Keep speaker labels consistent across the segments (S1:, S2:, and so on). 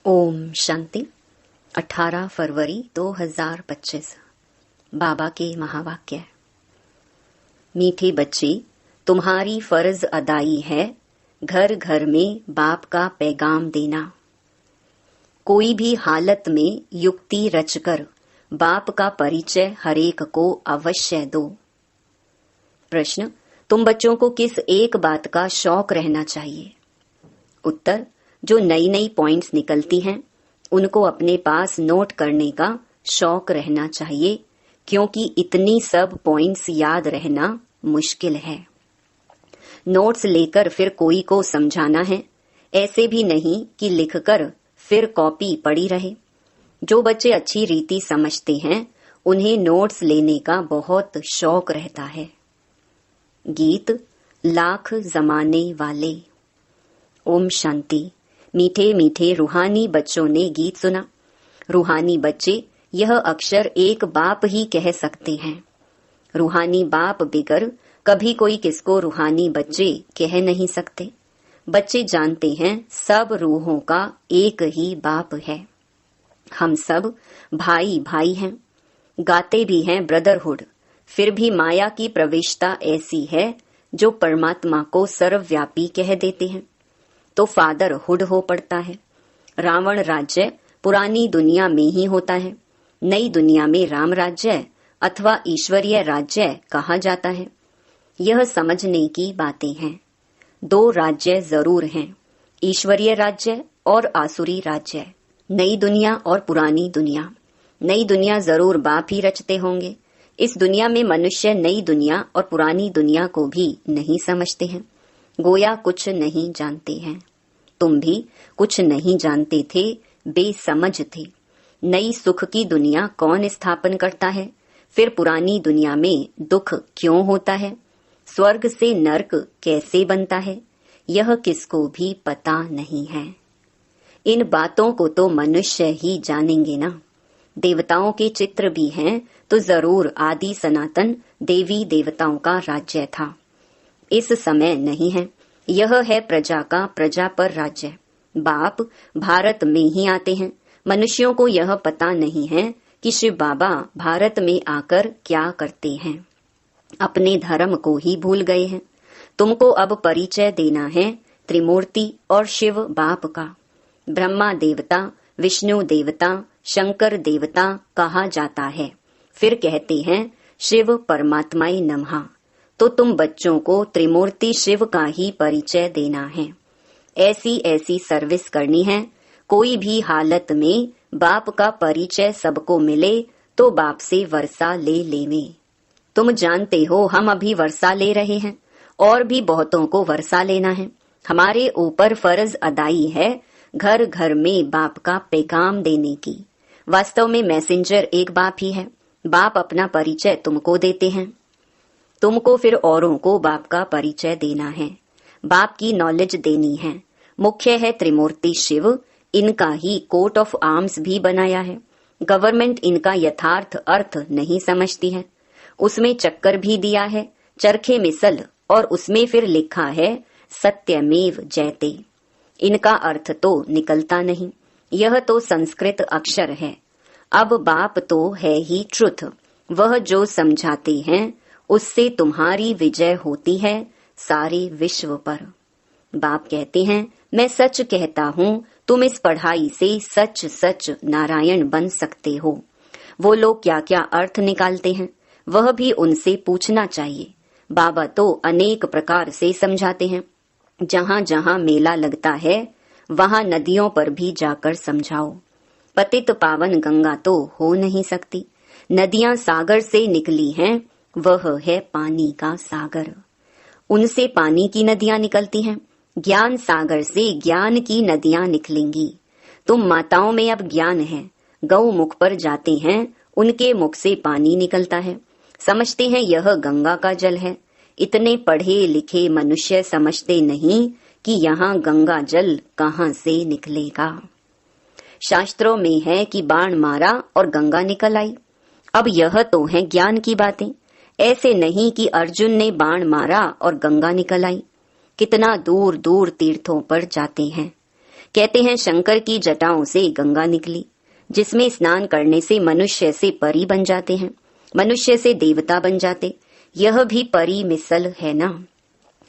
S1: ओम शांति। 18 फरवरी 2025। बाबा के महावाक्य। मीठे बच्चे, तुम्हारी फर्ज अदाई है घर घर में बाप का पैगाम देना। कोई भी हालत में युक्ति रचकर बाप का परिचय हरेक को अवश्य दो। प्रश्न, तुम बच्चों को किस एक बात का शौक रहना चाहिए? उत्तर, जो नई नई पॉइंट्स निकलती हैं उनको अपने पास नोट करने का शौक रहना चाहिए, क्योंकि इतनी सब पॉइंट्स याद रहना मुश्किल है। नोट्स लेकर फिर कोई को समझाना है, ऐसे भी नहीं कि लिखकर फिर कॉपी पड़ी रहे। जो बच्चे अच्छी रीति समझते हैं उन्हें नोट्स लेने का बहुत शौक रहता है। गीत लाख जमाने वाले। ओम शांति। मीठे मीठे रूहानी बच्चों ने गीत सुना। रूहानी बच्चे यह अक्षर एक बाप ही कह सकते हैं। रूहानी बाप बिगर कभी कोई किसको रूहानी बच्चे कह नहीं सकते। बच्चे जानते हैं सब रूहों का एक ही बाप है। हम सब भाई भाई हैं, गाते भी हैं ब्रदरहुड। फिर भी माया की प्रवेशता ऐसी है जो परमात्मा को सर्वव्यापी कह देते हैं तो फादरहुड हो पड़ता है। रावण राज्य पुरानी दुनिया में ही होता है, नई दुनिया में राम राज्य अथवा ईश्वरीय राज्य कहा जाता है। यह समझने की बातें हैं। दो राज्य जरूर हैं, ईश्वरीय राज्य और आसुरी राज्य, नई दुनिया और पुरानी दुनिया। नई दुनिया जरूर बाप ही रचते होंगे। इस दुनिया में मनुष्य नई दुनिया और पुरानी दुनिया को भी नहीं समझते हैं, गोया कुछ नहीं जानते हैं। तुम भी कुछ नहीं जानते थे, बेसमझ थे। नई सुख की दुनिया कौन स्थापन करता है? फिर पुरानी दुनिया में दुख क्यों होता है? स्वर्ग से नरक कैसे बनता है? यह किसको भी पता नहीं है। इन बातों को तो मनुष्य ही जानेंगे ना। देवताओं के चित्र भी हैं तो जरूर आदि सनातन देवी देवताओं का राज्य था। इस समय नहीं है। यह है प्रजा का प्रजा पर राज्य। बाप भारत में ही आते हैं। मनुष्यों को यह पता नहीं है कि शिव बाबा भारत में आकर क्या करते हैं। अपने धर्म को ही भूल गए हैं। तुमको अब परिचय देना है त्रिमूर्ति और शिव बाप का। ब्रह्मा देवता, विष्णु देवता, शंकर देवता कहा जाता है। फिर कहते हैं शिव परमात्माय नमः। तो तुम बच्चों को त्रिमूर्ति शिव का ही परिचय देना है। ऐसी ऐसी सर्विस करनी है। कोई भी हालत में बाप का परिचय सबको मिले तो बाप से वर्षा ले लेवे। तुम जानते हो हम अभी वर्षा ले रहे हैं और भी बहुतों को वर्षा लेना है। हमारे ऊपर फर्ज अदाई है घर घर में बाप का पैगाम देने की। वास्तव में मैसेंजर एक बाप ही है। बाप अपना परिचय तुमको देते हैं, तुमको फिर औरों को बाप का परिचय देना है, बाप की नॉलेज देनी है। मुख्य है त्रिमूर्ति शिव। इनका ही कोट ऑफ आर्म्स भी बनाया है। गवर्नमेंट इनका यथार्थ अर्थ नहीं समझती है। उसमें चक्कर भी दिया है, चरखे मिसल, और उसमें फिर लिखा है सत्यमेव जयते। इनका अर्थ तो निकलता नहीं। यह तो संस्कृत अक्षर है। अब बाप तो है ही ट्रुथ। वह जो समझाते हैं उससे तुम्हारी विजय होती है सारे विश्व पर। बाप कहते हैं मैं सच कहता हूँ, तुम इस पढ़ाई से सच सच नारायण बन सकते हो। वो लोग क्या क्या अर्थ निकालते हैं वह भी उनसे पूछना चाहिए। बाबा तो अनेक प्रकार से समझाते हैं। जहाँ जहाँ मेला लगता है वहाँ नदियों पर भी जाकर समझाओ। पतित पावन गंगा तो हो नहीं सकती। नदियाँ सागर से निकली हैं, वह है पानी का सागर। उनसे पानी की नदियां निकलती हैं। ज्ञान सागर से ज्ञान की नदियां निकलेंगी। तुम माताओं में अब ज्ञान है। गौ मुख पर जाते हैं, उनके मुख से पानी निकलता है। समझते हैं यह गंगा का जल है। इतने पढ़े लिखे मनुष्य समझते नहीं कि यहाँ गंगा जल कहाँ से निकलेगा। शास्त्रों में है कि बाण मारा और गंगा निकल आई। अब यह तो है ज्ञान की बातें, ऐसे नहीं कि अर्जुन ने बाण मारा और गंगा निकल आई। कितना दूर दूर तीर्थों पर जाते हैं, कहते हैं शंकर की जटाओं से गंगा निकली, जिसमें स्नान करने से मनुष्य से परी बन जाते हैं, मनुष्य से देवता बन जाते। यह भी परी मिसल है ना।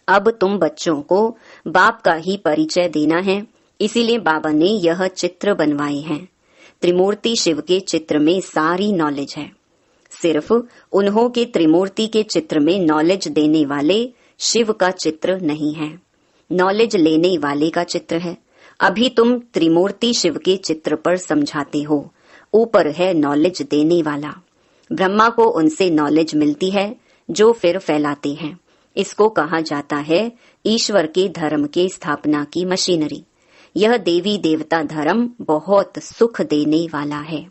S1: अब तुम बच्चों को बाप का ही परिचय देना है, इसीलिए बाबा ने यह चित्र बनवाए हैं। त्रिमूर्ति शिव के चित्र में सारी नॉलेज है। सिर्फ उन्हों के त्रिमूर्ति के चित्र में नॉलेज देने वाले शिव का चित्र नहीं है, नॉलेज लेने वाले का चित्र है। अभी तुम त्रिमूर्ति शिव के चित्र पर समझाते हो, ऊपर है नॉलेज देने वाला। ब्रह्मा को उनसे नॉलेज मिलती है जो फिर फैलाते हैं। इसको कहा जाता है ईश्वर के धर्म के स्थापना की मशीनरी। यह देवी देवता धर्म बहुत सुख देने वाला है।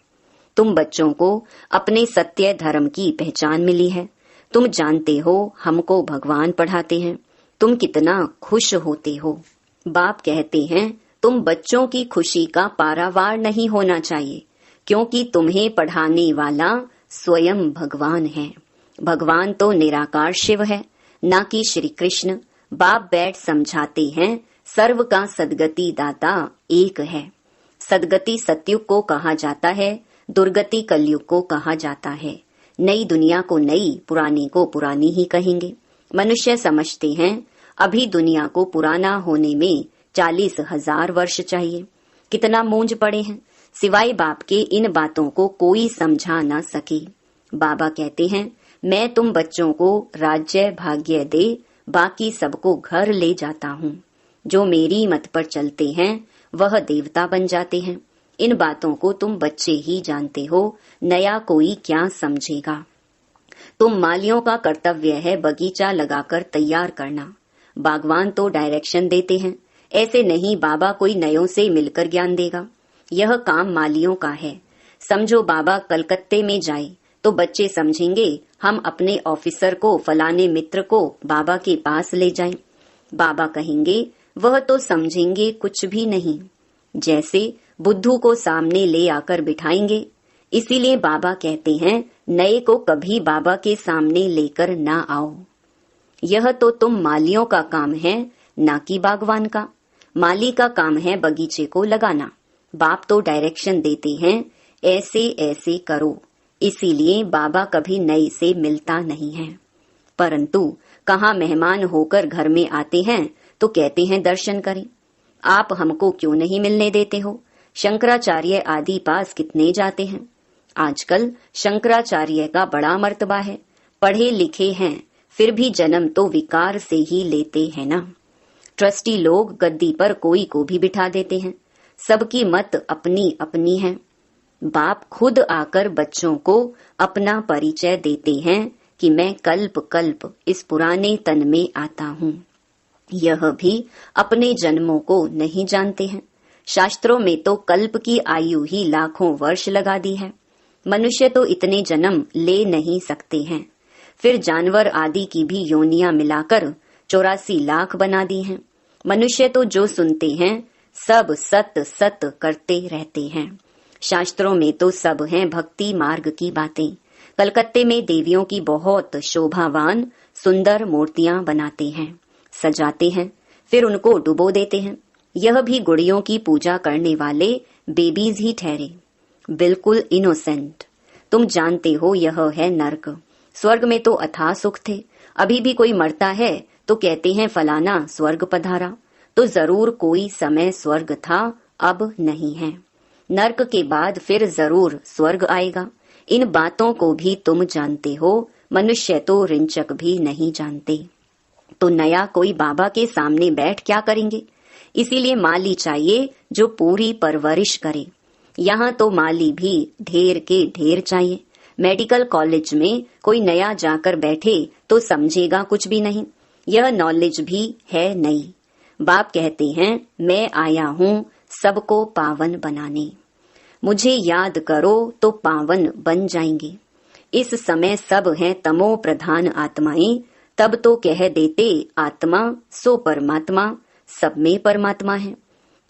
S1: तुम बच्चों को अपने सत्य धर्म की पहचान मिली है। तुम जानते हो हमको भगवान पढ़ाते हैं, तुम कितना खुश होते हो। बाप कहते हैं तुम बच्चों की खुशी का पारावार नहीं होना चाहिए, क्योंकि तुम्हें पढ़ाने वाला स्वयं भगवान है। भगवान तो निराकार शिव है, ना कि श्री कृष्ण। बाप बैठ समझाते हैं सर्व का सदगति दाता एक है। सदगति सतयुग को कहा जाता है, दुर्गति कलयुग को कहा जाता है। नई दुनिया को नई, पुरानी को पुरानी ही कहेंगे। मनुष्य समझते हैं अभी दुनिया को पुराना होने में 40,000 वर्ष चाहिए। कितना मूंझ पड़े हैं, सिवाय बाप के इन बातों को कोई समझा ना सके। बाबा कहते हैं मैं तुम बच्चों को राज्य भाग्य दे, बाकी सबको घर ले जाता हूँ। जो मेरी मत पर चलते हैं वह देवता बन जाते हैं। इन बातों को तुम बच्चे ही जानते हो, नया कोई क्या समझेगा। तुम मालियों का कर्तव्य है बगीचा लगाकर तैयार करना। बागवान तो डायरेक्शन देते हैं, ऐसे नहीं बाबा कोई नयों से मिलकर ज्ञान देगा। यह काम मालियों का है। समझो बाबा कलकत्ते में जाए तो बच्चे समझेंगे हम अपने ऑफिसर को, फलाने मित्र को बाबा के पास ले जाएं। बाबा कहेंगे वह तो समझेंगे कुछ भी नहीं। जैसे बुद्धू को सामने ले आकर बिठाएंगे। इसीलिए बाबा कहते हैं नए को कभी बाबा के सामने लेकर ना आओ। यह तो तुम मालियों का काम है, ना कि बागवान का। माली का काम है बगीचे को लगाना। बाप तो डायरेक्शन देते हैं ऐसे ऐसे करो। इसीलिए बाबा कभी नए से मिलता नहीं है। परंतु कहाँ मेहमान होकर घर में आते हैं तो कहते हैं दर्शन करें। आप हमको क्यों नहीं मिलने देते हो? शंकराचार्य आदि पास कितने जाते हैं। आजकल शंकराचार्य का बड़ा मर्तबा है, पढ़े लिखे हैं, फिर भी जन्म तो विकार से ही लेते हैं ना। ट्रस्टी लोग गद्दी पर कोई को भी बिठा देते हैं। सबकी मत अपनी अपनी है। बाप खुद आकर बच्चों को अपना परिचय देते हैं कि मैं कल्प कल्प इस पुराने तन में आता हूँ। यह भी अपने जन्मों को नहीं जानते हैं। शास्त्रों में तो कल्प की आयु ही लाखों वर्ष लगा दी है। मनुष्य तो इतने जन्म ले नहीं सकते हैं। फिर जानवर आदि की भी योनियां मिलाकर 84 लाख बना दी हैं। मनुष्य तो जो सुनते हैं सब सत सत करते रहते हैं। शास्त्रों में तो सब हैं भक्ति मार्ग की बातें। कलकत्ते में देवियों की बहुत शोभावान सुंदर मूर्तियां बनाते हैं, सजाते हैं, फिर उनको डुबो देते हैं। यह भी गुड़ियों की पूजा करने वाले बेबीज ही ठहरे, बिल्कुल इनोसेंट। तुम जानते हो यह है नर्क। स्वर्ग में तो अथाह सुख थे। अभी भी कोई मरता है तो कहते हैं फलाना स्वर्ग पधारा, तो जरूर कोई समय स्वर्ग था, अब नहीं है। नर्क के बाद फिर जरूर स्वर्ग आएगा। इन बातों को भी तुम जानते हो, मनुष्य तो रिंचक भी नहीं जानते। तो नया कोई बाबा के सामने बैठ क्या करेंगे। इसीलिए माली चाहिए जो पूरी परवरिश करे। यहाँ तो माली भी ढेर के ढेर चाहिए। मेडिकल कॉलेज में कोई नया जाकर बैठे तो समझेगा कुछ भी नहीं। यह नॉलेज भी है नई। बाप कहते हैं मैं आया हूँ सबको पावन बनाने। मुझे याद करो तो पावन बन जाएंगे। इस समय सब हैं तमो प्रधान आत्माएं, तब तो कह देते आत्मा सो परमात्मा, सब में परमात्मा है।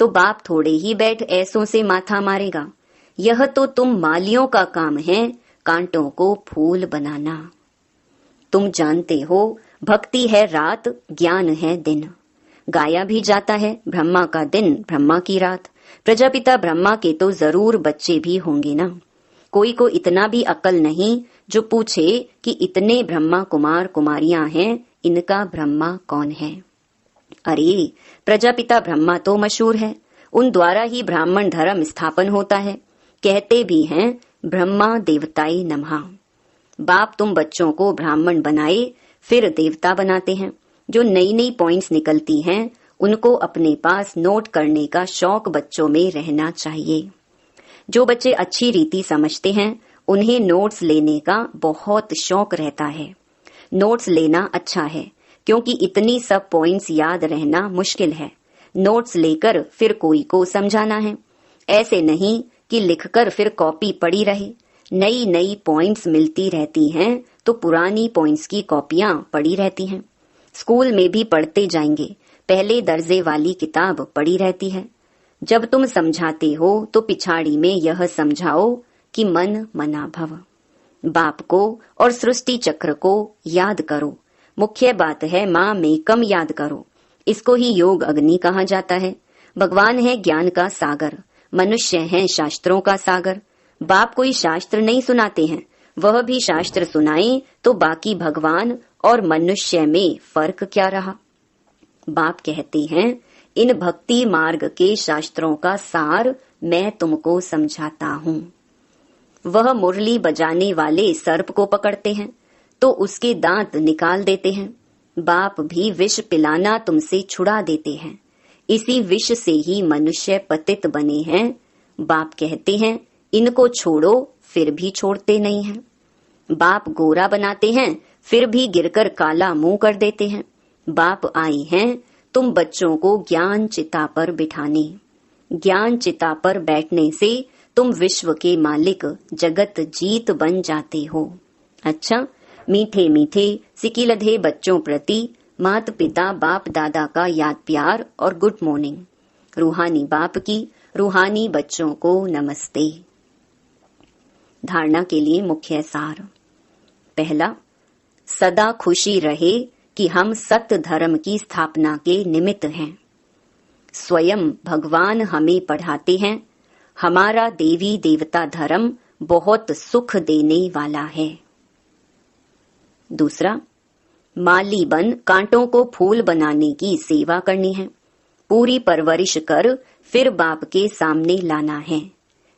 S1: तो बाप थोड़े ही बैठ ऐसों से माथा मारेगा। यह तो तुम मालियों का काम है, कांटों को फूल बनाना। तुम जानते हो भक्ति है रात, ज्ञान है दिन। गाया भी जाता है, ब्रह्मा का दिन ब्रह्मा की रात। प्रजापिता ब्रह्मा के तो जरूर बच्चे भी होंगे ना। कोई को इतना भी अक्ल नहीं जो पूछे कि इतने ब्रह्मा कुमार कुमारियां हैं, इनका ब्रह्मा कौन है। अरे प्रजापिता ब्रह्मा तो मशहूर है, उन द्वारा ही ब्राह्मण धर्म स्थापन होता है। कहते भी हैं ब्रह्मा देवताय नमः। बाप तुम बच्चों को ब्राह्मण बनाए फिर देवता बनाते हैं। जो नई नई पॉइंट्स निकलती हैं उनको अपने पास नोट करने का शौक बच्चों में रहना चाहिए। जो बच्चे अच्छी रीति समझते हैं उन्हें नोट्स लेने का बहुत शौक रहता है। नोट्स लेना अच्छा है क्योंकि इतनी सब पॉइंट्स याद रहना मुश्किल है। नोट्स लेकर फिर कोई को समझाना है, ऐसे नहीं कि लिखकर फिर कॉपी पड़ी रहे। नई नई पॉइंट्स मिलती रहती हैं तो पुरानी पॉइंट्स की कॉपियां पड़ी रहती हैं। स्कूल में भी पढ़ते जाएंगे, पहले दर्जे वाली किताब पड़ी रहती है। जब तुम समझाते हो तो पिछाड़ी में यह समझाओ कि मन मना भव। बाप को और सृष्टि चक्र को याद करो। मुख्य बात है माँ मेकम याद करो। इसको ही योग अग्नि कहा जाता है। भगवान है ज्ञान का सागर, मनुष्य है शास्त्रों का सागर। बाप कोई शास्त्र नहीं सुनाते हैं, वह भी शास्त्र सुनाए तो बाकी भगवान और मनुष्य में फर्क क्या रहा। बाप कहते हैं इन भक्ति मार्ग के शास्त्रों का सार मैं तुमको समझाता हूँ। वह मुरली बजाने वाले सर्प को पकड़ते हैं तो उसके दांत निकाल देते हैं। बाप भी विष पिलाना तुमसे छुड़ा देते हैं, इसी विष से ही मनुष्य पतित बने हैं। बाप कहते हैं इनको छोड़ो, फिर भी छोड़ते नहीं हैं। बाप गोरा बनाते हैं फिर भी गिरकर काला मुंह कर देते हैं। बाप आए हैं तुम बच्चों को ज्ञान चिता पर बिठाने। ज्ञान चिता पर बैठने से तुम विश्व के मालिक जगत जीत बन जाते हो। अच्छा, मीठे मीठे सिकिलधे बच्चों प्रति माता पिता बाप दादा का याद प्यार और गुड मॉर्निंग। रूहानी बाप की रूहानी बच्चों को नमस्ते। धारणा के लिए मुख्य सार। पहला, सदा खुशी रहे कि हम सत्य धर्म की स्थापना के निमित्त हैं। स्वयं भगवान हमें पढ़ाते हैं हमारा देवी देवता धर्म बहुत सुख देने वाला है। दूसरा, माली बन कांटों को फूल बनाने की सेवा करनी है। पूरी परवरिश कर फिर बाप के सामने लाना है,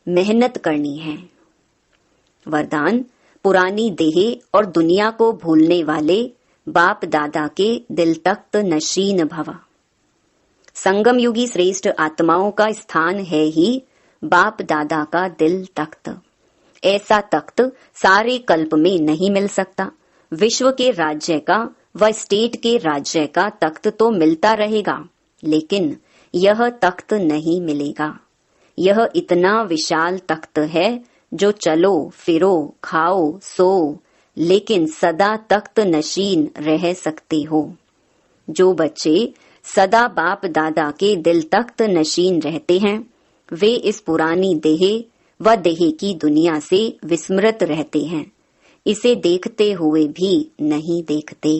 S1: मेहनत करनी है। वरदान, पुरानी देह और दुनिया को भूलने वाले बाप दादा के दिल तख्त नशीन भव। संगम युगी श्रेष्ठ आत्माओं का स्थान है ही बाप दादा का दिल तख्त। ऐसा तख्त सारे कल्प में नहीं मिल सकता। विश्व के राज्य का व स्टेट के राज्य का तख्त तो मिलता रहेगा, लेकिन यह तख्त नहीं मिलेगा। यह इतना विशाल तख्त है जो चलो फिरो खाओ सो, लेकिन सदा तख्त नशीन रह सकते हो। जो बच्चे सदा बाप दादा के दिल तख्त नशीन रहते हैं वे इस पुरानी देह व देह की दुनिया से विस्मृत रहते हैं, इसे देखते हुए भी नहीं देखते।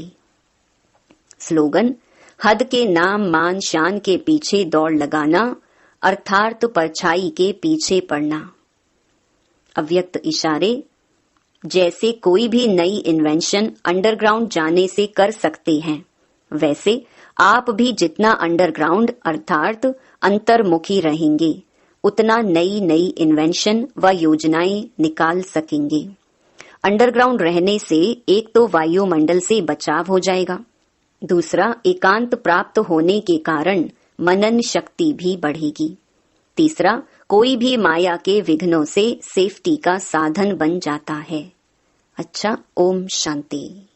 S1: स्लोगन, हद के नाम मान शान के पीछे दौड़ लगाना, अर्थात परछाई के पीछे पड़ना। अव्यक्त इशारे, जैसे कोई भी नई इन्वेंशन अंडरग्राउंड जाने से कर सकते हैं, वैसे आप भी जितना अंडरग्राउंड अर्थात अंतर्मुखी रहेंगे उतना नई नई इन्वेंशन व योजनाएं निकाल सकेंगे। अंडरग्राउंड रहने से एक तो वायुमंडल से बचाव हो जाएगा, दूसरा एकांत प्राप्त होने के कारण मनन शक्ति भी बढ़ेगी, तीसरा कोई भी माया के विघ्नों से सेफ्टी का साधन बन जाता है। अच्छा, ओम शांति।